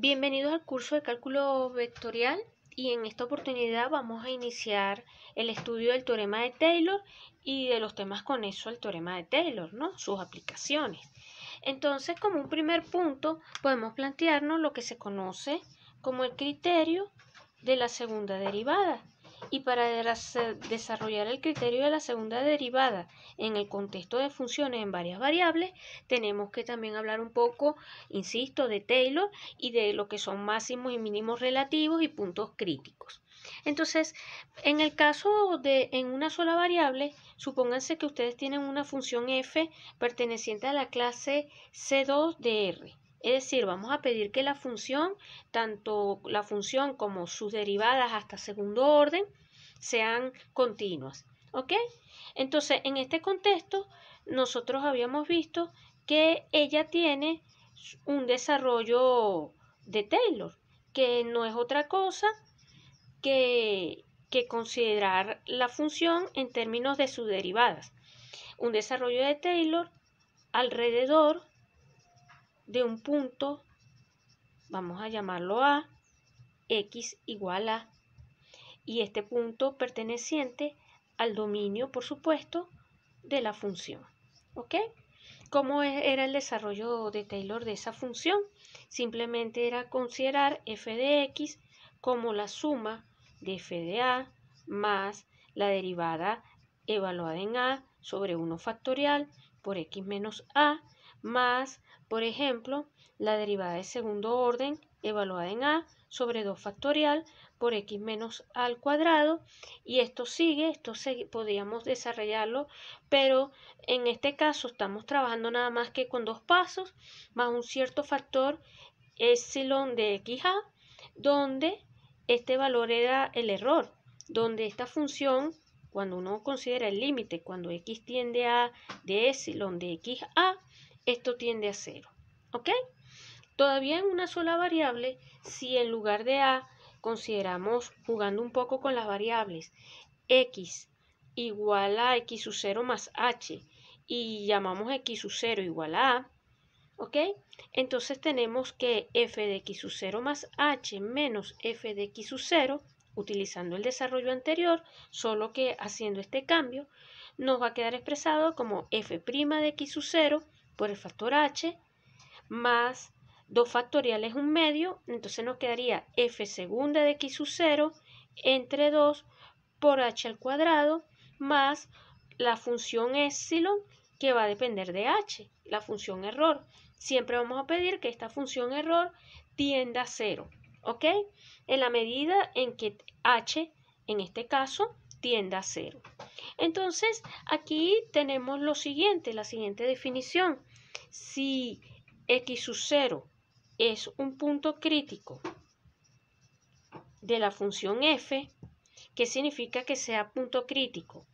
Bienvenidos al curso de cálculo vectorial y en esta oportunidad vamos a iniciar el estudio del teorema de Taylor y de los temas conexos al teorema de Taylor, ¿no? Sus aplicaciones. Entonces, como un primer punto, podemos plantearnos lo que se conoce como el criterio de la segunda derivada. Y para desarrollar el criterio de la segunda derivada en el contexto de funciones en varias variables, tenemos que también hablar un poco, insisto, de Taylor y de lo que son máximos y mínimos relativos y puntos críticos. Entonces, en el caso de en una sola variable, supónganse que ustedes tienen una función f perteneciente a la clase C2 de R. Es decir, vamos a pedir que la función, tanto la función como sus derivadas hasta segundo orden, sean continuas. ¿Ok? Entonces, en este contexto, nosotros habíamos visto que ella tiene un desarrollo de Taylor, que no es otra cosa que considerar la función en términos de sus derivadas. Un desarrollo de Taylor alrededor de un punto, vamos a llamarlo A, x igual a, y este punto perteneciente al dominio, por supuesto, de la función. ¿Ok? ¿Cómo era el desarrollo de Taylor de esa función? Simplemente era considerar f de x como la suma de f de a más la derivada evaluada en a sobre 1 factorial por x menos a más, por ejemplo, la derivada de segundo orden evaluada en a sobre 2 factorial por x menos a al cuadrado, y esto podríamos desarrollarlo, pero en este caso estamos trabajando nada más que con dos pasos más un cierto factor epsilon de xa, donde este valor era el error, donde esta función, cuando uno considera el límite, cuando x tiende a de epsilon de xa, esto tiende a 0. ¿Ok? Todavía en una sola variable, si en lugar de a consideramos, jugando un poco con las variables, x igual a x sub 0 más h y llamamos x sub 0 igual a a, ¿ok? Entonces tenemos que f de x sub 0 más h menos f de x sub 0, utilizando el desarrollo anterior, solo que haciendo este cambio, nos va a quedar expresado como f' de x sub 0 por el factor h más 2 factoriales 1 medio, entonces nos quedaría f segunda de x sub 0 entre 2 por h al cuadrado más la función epsilon que va a depender de h, la función error. Siempre vamos a pedir que esta función error tienda a 0, ¿ok? En la medida en que h, en este caso, tienda a 0. Entonces, aquí tenemos lo siguiente, la siguiente definición. Si x sub 0 es un punto crítico de la función f, ¿qué significa que sea punto crítico?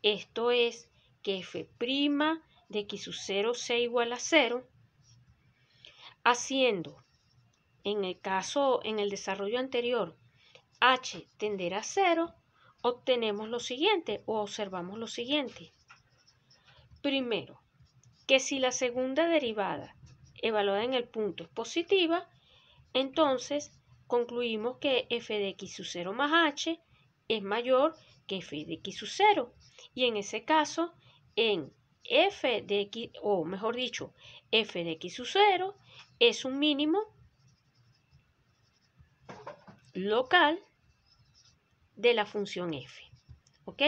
Esto es que f' de x sub 0 sea igual a 0, haciendo, en el desarrollo anterior, h tender a 0, obtenemos lo siguiente o observamos lo siguiente. Primero, que si la segunda derivada evaluada en el punto es positiva, entonces concluimos que f de x sub 0 más h es mayor que f de x sub 0. Y en ese caso, en f de x, o mejor dicho, f de x sub 0 es un mínimo local de la función f. ¿Ok?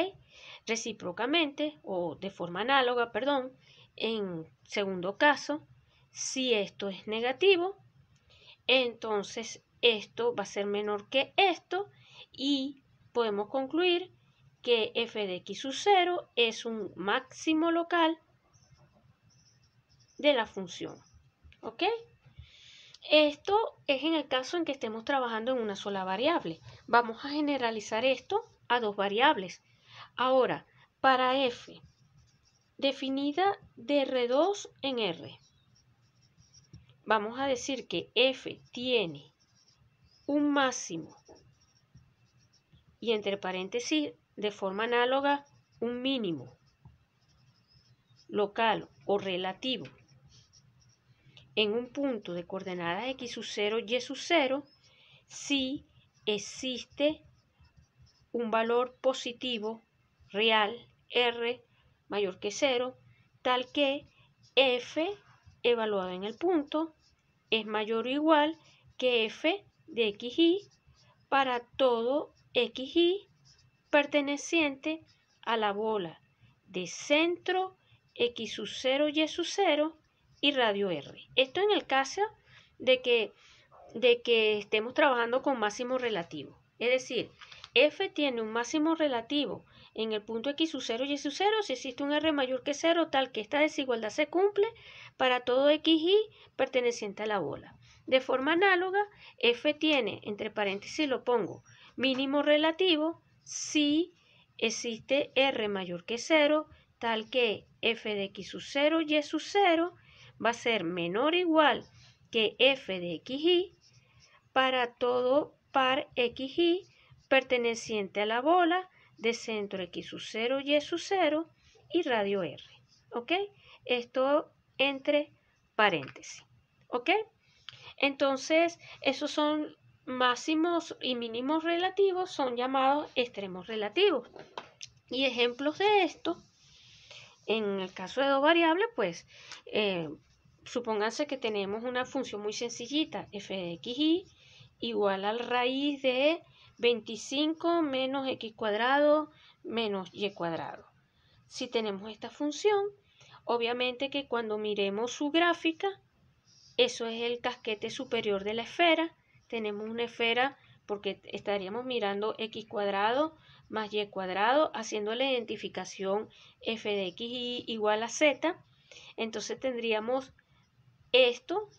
Recíprocamente, o de forma análoga, perdón, en segundo caso, si esto es negativo, entonces esto va a ser menor que esto y podemos concluir que f de x sub 0 es un máximo local de la función. ¿Ok? Esto es en el caso en que estemos trabajando en una sola variable. Vamos a generalizar esto a dos variables. Ahora, para f definida de R2 en R, vamos a decir que f tiene un máximo y entre paréntesis, de forma análoga, un mínimo local o relativo en un punto de coordenadas x sub 0, y sub 0, si existe un valor positivo real r mayor que 0, tal que f evaluado en el punto es mayor o igual que f de xy para todo xy perteneciente a la bola de centro x sub 0, y sub 0 y radio r. Esto en el caso de que estemos trabajando con máximo relativo. Es decir, f tiene un máximo relativo en el punto x sub 0, y sub 0 si existe un r mayor que 0, tal que esta desigualdad se cumple para todo xy perteneciente a la bola. De forma análoga, f tiene, entre paréntesis lo pongo, mínimo relativo si existe r mayor que 0, tal que f de x sub 0, y sub 0 va a ser menor o igual que f de xy para todo par xy perteneciente a la bola de centro x sub 0, y sub 0 y radio r. ¿Ok? Esto entre paréntesis. ¿Ok? Entonces, esos son máximos y mínimos relativos, son llamados extremos relativos. Y ejemplos de esto, en el caso de dos variables, pues, supónganse que tenemos una función muy sencillita, f de xy igual a la raíz de 25 menos x cuadrado menos y cuadrado. Si tenemos esta función, obviamente que cuando miremos su gráfica, eso es el casquete superior de la esfera. Tenemos una esfera porque estaríamos mirando x cuadrado más y cuadrado, haciendo la identificación f de x igual a z. Entonces tendríamos esto.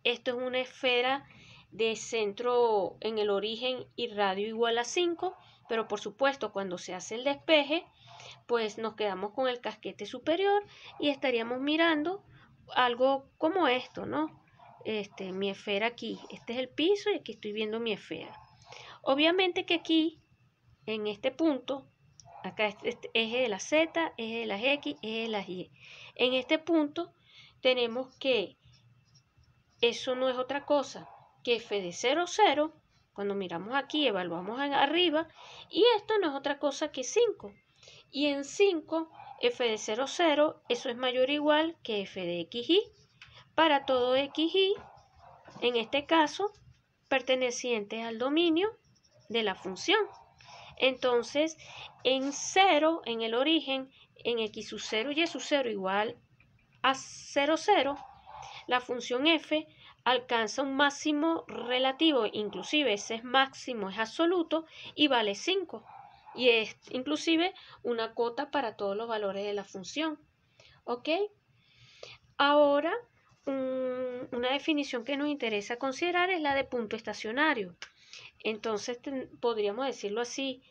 Esto es una esfera de centro en el origen y radio igual a 5, pero por supuesto cuando se hace el despeje, pues nos quedamos con el casquete superior y estaríamos mirando algo como esto, ¿no? Mi esfera aquí, este es el piso y aquí estoy viendo mi esfera. Obviamente que aquí, en este punto, acá este eje de la Z, eje de las X, eje de las Y. En este punto tenemos que eso no es otra cosa que f de 0, 0. Cuando miramos aquí, evaluamos arriba, y esto no es otra cosa que 5. Y en 5, f de 0, 0, eso es mayor o igual que f de xy para todo xy, en este caso, perteneciente al dominio de la función. Entonces, en 0, en el origen, en x sub 0 y sub 0 igual a 0, 0, la función f alcanza un máximo relativo, inclusive ese máximo es absoluto y vale 5. Y es inclusive una cota para todos los valores de la función. ¿Ok? Ahora, una definición que nos interesa considerar es la de punto estacionario. Entonces, podríamos decirlo así,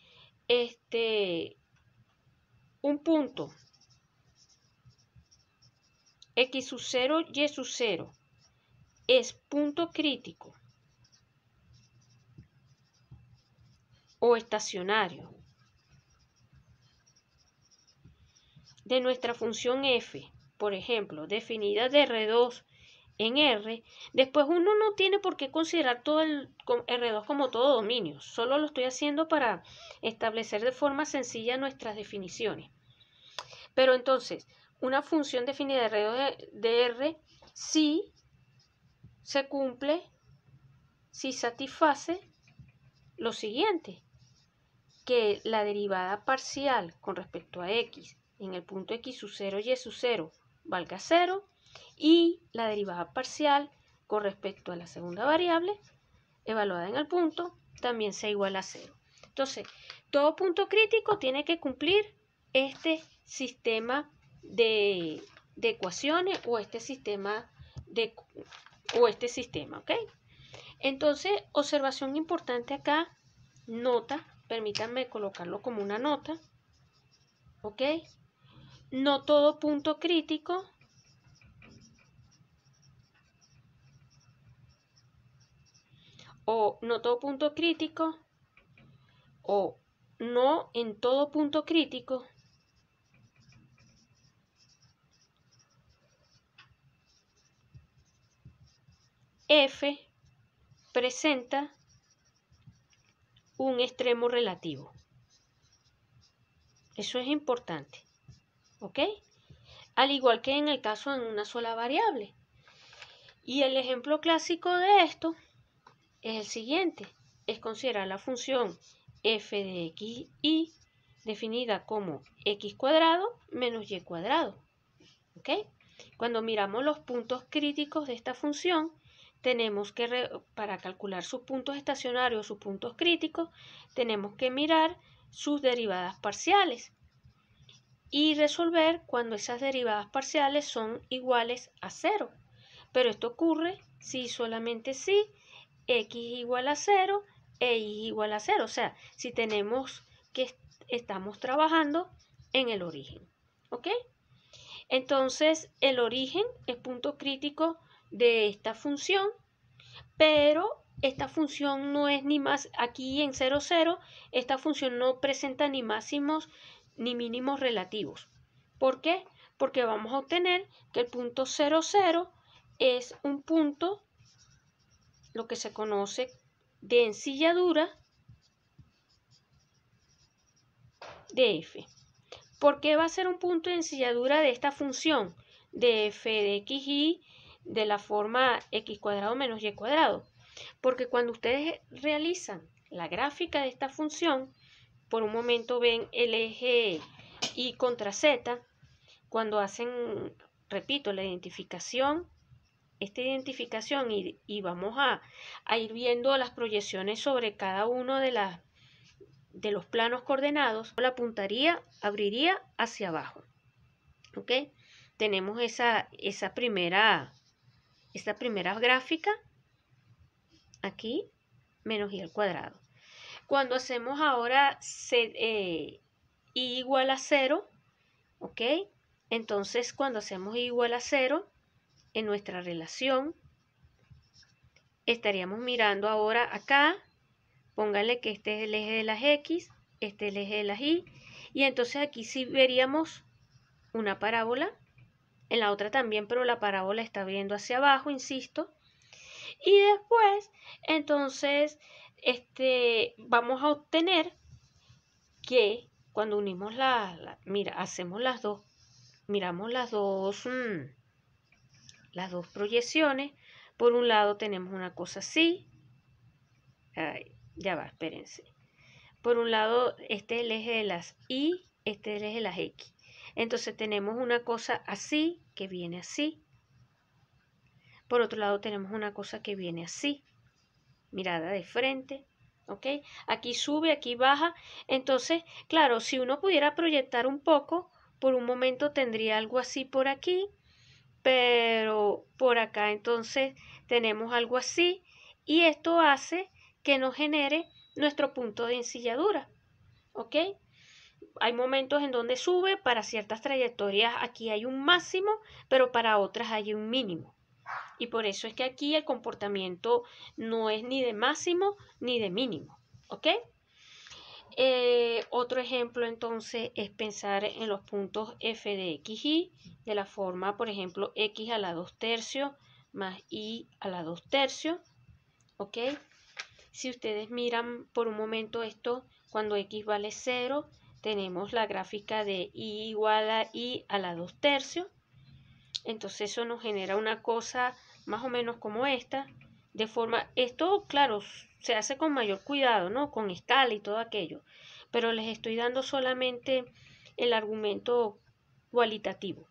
un punto x sub 0, y sub 0 es punto crítico o estacionario de nuestra función f, por ejemplo, definida de R2 en R, después uno no tiene por qué considerar todo el R2 como todo dominio, solo lo estoy haciendo para establecer de forma sencilla nuestras definiciones. Pero entonces, una función definida de R2 de R sí se cumple, si satisface lo siguiente, que la derivada parcial con respecto a x en el punto x sub 0 y sub 0 valga 0 y la derivada parcial con respecto a la segunda variable evaluada en el punto también sea igual a 0. Entonces, todo punto crítico tiene que cumplir este sistema de ecuaciones o este sistema, ¿ok? Entonces, observación importante acá, nota, permítanme colocarlo como una nota, ¿ok? No todo punto crítico o no todo punto crítico o no en todo punto crítico f presenta un extremo relativo. Eso es importante, ¿ok? Al igual que en el caso en una sola variable. Y el ejemplo clásico de esto es el siguiente. Es considerar la función f de x y definida como x cuadrado menos y cuadrado. ¿Ok? Cuando miramos los puntos críticos de esta función, tenemos que, para calcular sus puntos estacionarios, sus puntos críticos, tenemos que mirar sus derivadas parciales y resolver cuando esas derivadas parciales son iguales a 0. Pero esto ocurre si solamente si x igual a 0 e y igual a 0. O sea, si tenemos que estamos trabajando en el origen. ¿Ok? Entonces, el origen es punto crítico de esta función, pero esta función no es ni más, aquí en 0, 0, esta función no presenta ni máximos ni mínimos relativos. ¿Por qué? Porque vamos a obtener que el punto 0, 0 es un punto, lo que se conoce de ensilladura de f. ¿Por qué va a ser un punto de ensilladura de esta función de f de x y de la forma x cuadrado menos y cuadrado? Porque cuando ustedes realizan la gráfica de esta función, por un momento ven el eje y contra z, cuando hacen, repito, la identificación, esta identificación y vamos a ir viendo las proyecciones sobre cada uno de los planos coordenados, la puntaría abriría hacia abajo. ¿Ok? Tenemos esa primera gráfica aquí, menos y al cuadrado. Cuando hacemos ahora y igual a 0, ¿ok? Entonces, cuando hacemos y igual a 0, en nuestra relación, estaríamos mirando ahora acá. Póngale que este es el eje de las X, este es el eje de las Y, y entonces aquí sí veríamos una parábola, en la otra también, pero la parábola está viendo hacia abajo, insisto. Y después, entonces, vamos a obtener que cuando unimos hacemos las dos, miramos las dos proyecciones. Por un lado tenemos una cosa así. Ya va, espérense. Por un lado, este es el eje de las Y, este es el eje de las X. Entonces tenemos una cosa así, que viene así. Por otro lado tenemos una cosa que viene así, mirada de frente, ¿ok? Aquí sube, aquí baja. Entonces, claro, si uno pudiera proyectar un poco, por un momento tendría algo así por aquí, pero por acá entonces tenemos algo así, y esto hace que nos genere nuestro punto de ensilladura, ¿ok? Hay momentos en donde sube, para ciertas trayectorias aquí hay un máximo, pero para otras hay un mínimo. Y por eso es que aquí el comportamiento no es ni de máximo ni de mínimo, ¿ok? Otro ejemplo entonces es pensar en los puntos f de x y de la forma, por ejemplo, x a la 2 tercios más y a la 2 tercios, ¿ok? Si ustedes miran por un momento esto, cuando x vale 0, tenemos la gráfica de y igual a y a la 2 tercios. Entonces eso nos genera una cosa más o menos como esta, de forma, esto claro, se hace con mayor cuidado, ¿no? Con escala y todo aquello, pero les estoy dando solamente el argumento cualitativo.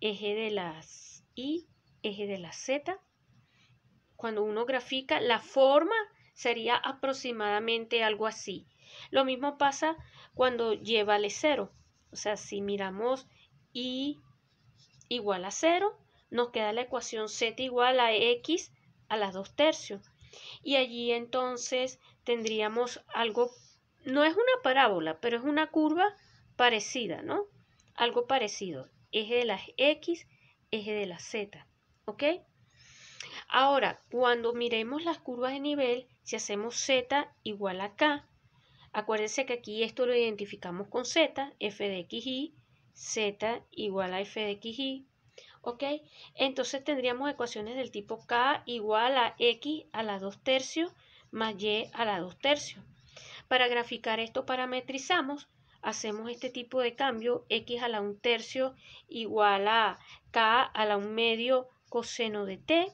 Eje de las Y, eje de la Z. Cuando uno grafica, la forma sería aproximadamente algo así. Lo mismo pasa cuando y vale 0. O sea, si miramos y igual a 0, nos queda la ecuación z igual a x a las 2 tercios. Y allí entonces tendríamos algo, no es una parábola, pero es una curva parecida, ¿no? Algo parecido. Eje de las x, eje de la z, ¿ok? Ahora, cuando miremos las curvas de nivel, si hacemos z igual a k, acuérdense que aquí esto lo identificamos con z, f de x y, z igual a f de x y. ¿Ok? Entonces tendríamos ecuaciones del tipo K igual a X a la 2/3 más Y a la 2/3. Para graficar esto parametrizamos, hacemos este tipo de cambio, X a la 1/3 igual a K a la 1/2 coseno de T,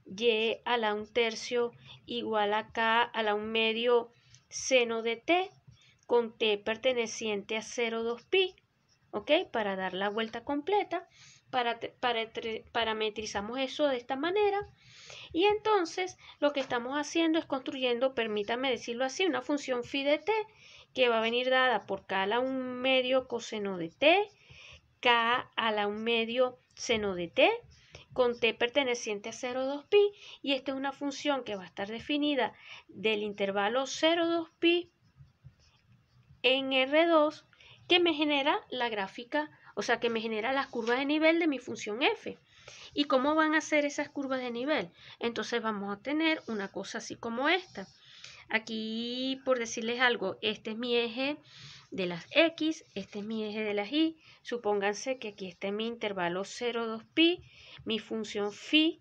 Y a la 1/3 igual a K a la 1/2 seno de T, con T perteneciente a 0,2pi, ¿ok? Para dar la vuelta completa, parametrizamos eso de esta manera. Y entonces lo que estamos haciendo es construyendo, permítame decirlo así, una función phi de t que va a venir dada por k a la 1/2 coseno de t, k a la 1/2 seno de t, con t perteneciente a 0,2pi, y esta es una función que va a estar definida del intervalo 0,2pi en R2, que me genera la gráfica, o sea, que me genera las curvas de nivel de mi función f. ¿Y cómo van a ser esas curvas de nivel? Entonces vamos a tener una cosa así como esta. Aquí, por decirles algo, este es mi eje de las X, este es mi eje de las Y. Supónganse que aquí está mi intervalo 0,2pi, mi función phi,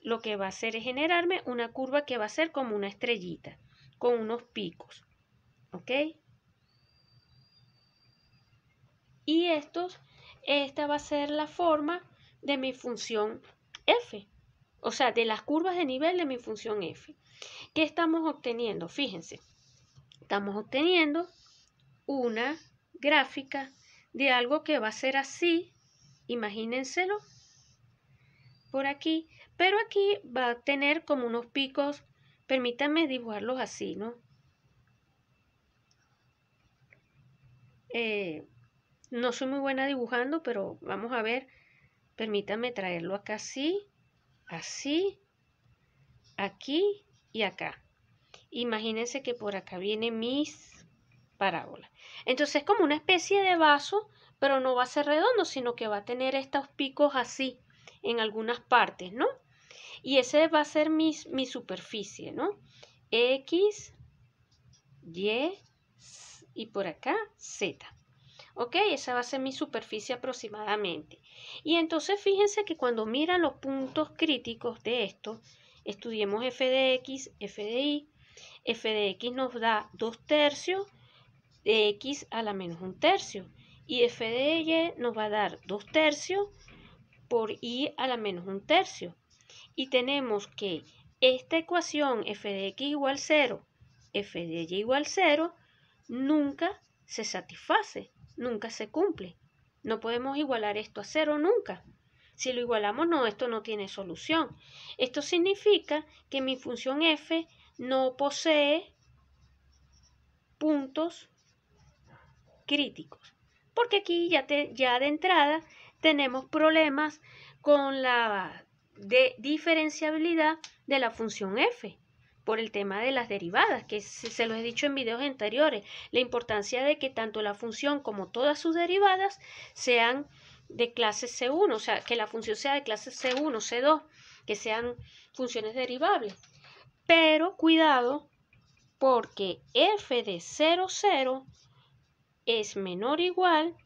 lo que va a hacer es generarme una curva que va a ser como una estrellita, con unos picos. ¿Ok? Y esta va a ser la forma de mi función f, o sea, de las curvas de nivel de mi función f. ¿Qué estamos obteniendo? Fíjense, estamos obteniendo una gráfica de algo que va a ser así, imagínenselo por aquí, pero aquí va a tener como unos picos, permítanme dibujarlos así, ¿no? No soy muy buena dibujando, pero vamos a ver, permítanme traerlo acá así, así, aquí y acá. Imagínense que por acá vienen mis parábolas. Entonces es como una especie de vaso, pero no va a ser redondo, sino que va a tener estos picos así en algunas partes, ¿no? Y ese va a ser mi superficie, ¿no? X, Y por acá Z. ¿Ok? Esa va a ser mi superficie aproximadamente. Y entonces fíjense que cuando miran los puntos críticos de esto, estudiemos f de x, f de y. F de x nos da 2/3 de x a la menos 1/3. Y f de y nos va a dar 2/3 por y a la menos 1/3. Y tenemos que esta ecuación f de x igual 0, f de y igual 0, nunca se satisface, nunca se cumple. No podemos igualar esto a 0 nunca. Si lo igualamos, no, esto no tiene solución. Esto significa que mi función f no posee puntos críticos. Porque aquí ya de entrada tenemos problemas con la diferenciabilidad de la función f por el tema de las derivadas, que se lo he dicho en videos anteriores, la importancia de que tanto la función como todas sus derivadas sean de clase C1, o sea, que la función sea de clase C1, C2, que sean funciones derivables. Pero cuidado, porque f de 0, 0 es menor o igual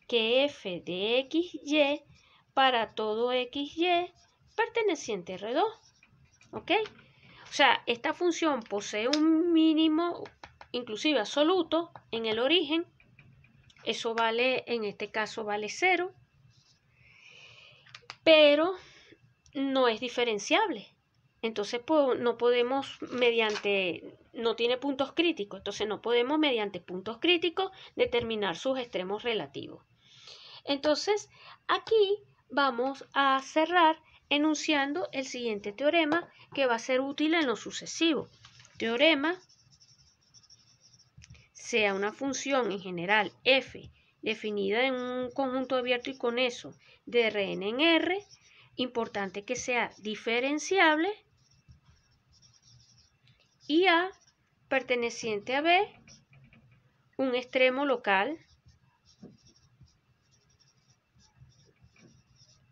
que f de xy para todo xy perteneciente a R2. ¿Ok? O sea, esta función posee un mínimo, inclusive absoluto, en el origen. Eso vale, en este caso vale 0. Pero no es diferenciable. Entonces no podemos no tiene puntos críticos, entonces no podemos mediante puntos críticos determinar sus extremos relativos. Entonces aquí vamos a cerrar enunciando el siguiente teorema que va a ser útil en lo sucesivo. Teorema, sea una función en general f definida en un conjunto abierto y con eso de Rn en R, importante que sea diferenciable, y A perteneciente a B, un extremo local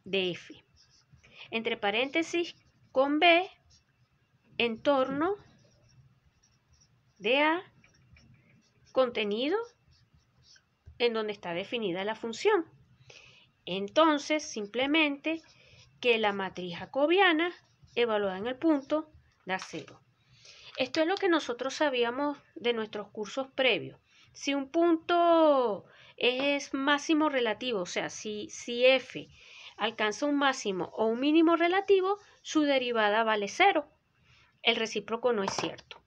de F. Entre paréntesis con B, entorno de A, contenido en donde está definida la función. Entonces, simplemente que la matriz jacobiana evaluada en el punto da 0. Esto es lo que nosotros sabíamos de nuestros cursos previos. Si un punto es máximo relativo, o sea, si f alcanza un máximo o un mínimo relativo, su derivada vale 0. El recíproco no es cierto.